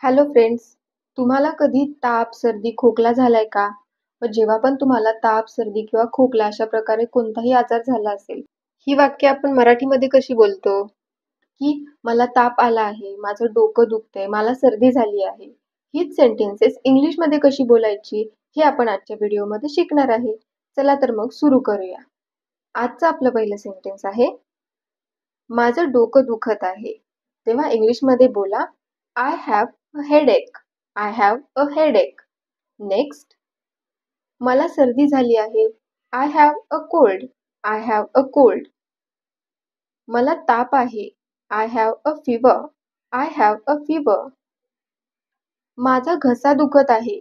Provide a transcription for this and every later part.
Hello friends, तुम्हाला कधी ताप, सर्दी, खोकला झालाय का? व जेव्हा पण तुम्हाला ताप, सर्दी किंवा खोकला अशा प्रकारे कोणताही आजार झाला असेल, ही वाक्य आपण मराठीमध्ये कशी बोलतो? की मला ताप आला आहे, माझं डोकं दुखतंय, मला सर्दी झाली आहे. हीच सेंटेन्सेस इंग्लिशमध्ये कशी बोलायची हे आपण आजच्या व्हिडिओमध्ये शिकणार आहे. चला तर मग सुरू करूया. आजचं आपलं पहिलं सेंटेन्स आहे, माझं डोकं दुखत आहे. तेव्हा इंग्लिशमध्ये बोला, I have a headache. I have a headache. Next, मला सर्दी झाली आहे. I have a cold. I have a cold. मला ताप आहे. I have a fever. I have a fever. माझा घसा दुखत आहे.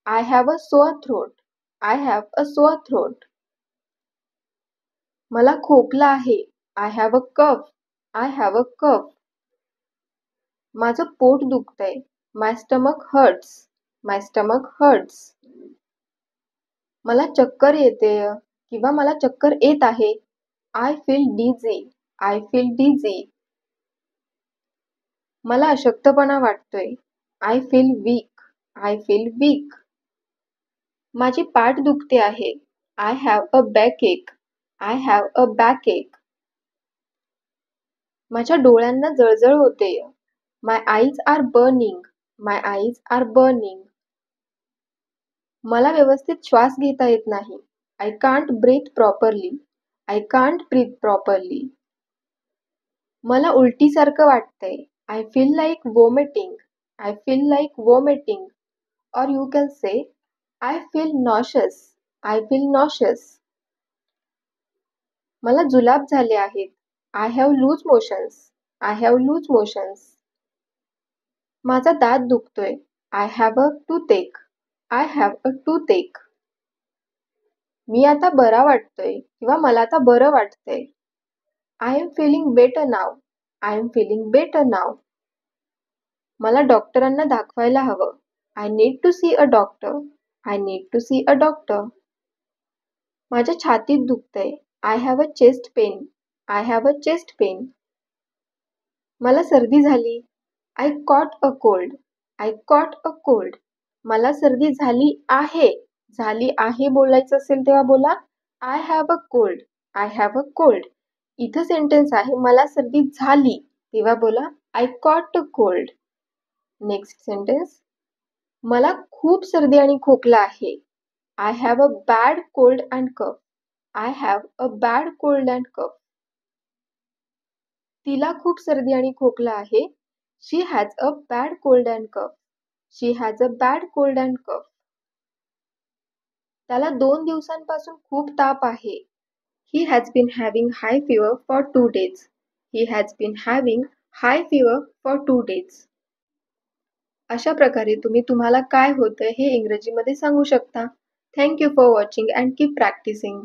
I have a sore throat. I have a sore throat. मला खोकला आहे. I have a cough. I have a cough. माझं पोट दुखतंय. My stomach hurts. My stomach hertz. मला चक्कर येतेय किंवा मला चक्कर येत आहे. I feel dizzy. I feel dizzy. मला अशक्तपणा वाटतोय. I feel weak. I feel weak. माझी पाठ दुखते आहे. I have a backache. I have a backache. माझ्या डोळ्यांना जळजळ होतेय. My eyes are burning. My eyes are burning. मला व्यवस्थित श्वास घेता येत नाही. I can't breathe properly. I can't breathe properly. मला उलटीसारखं वाटतंय. I feel like vomiting. I feel like vomiting. और you can say I feel nauseous. I feel nauseous. मला जुलाब झाले आहेत. I have loose motions. I have loose motions. माझा दात दुखतोय. I have a toothache. I have a toothache. मी आता बरा वाटतोय किंवा मला आता बरं वाटतंय. I am feeling better now. I am feeling better now. मला डॉक्टरांना दाखवायला हवं. I need to see a doctor. I need to see a doctor. माझ्या छातीत दुखतंय. I have a chest pain. I have a chest pain. मला सर्दी झाली. I caught a cold. I caught a cold. मला सर्दी झाली आहे. झाली आहे बोलायचं असेल तेव्हा बोला I have a cold. I have a cold. इथं सेंटेन्स आहे मला सर्दी झाली तेव्हा बोला I caught a cold. Next sentence, मला खूप सर्दी आणि खोकला आहे. I have a bad cold and cough. I have a bad cold and cough. तिला खूप सर्दी आणि खोकला आहे. She has a bad cold and cough. She has a bad cold and cough. त्याला 2 दिवसांपासून खूप ताप आहे. He has been having high fever for 2 days. He has been having high fever for 2 days. अशा प्रकारे तुम्ही तुम्हाला काय होतंय हे इंग्रजीमध्ये सांगू शकता. Thank you for watching and keep practising.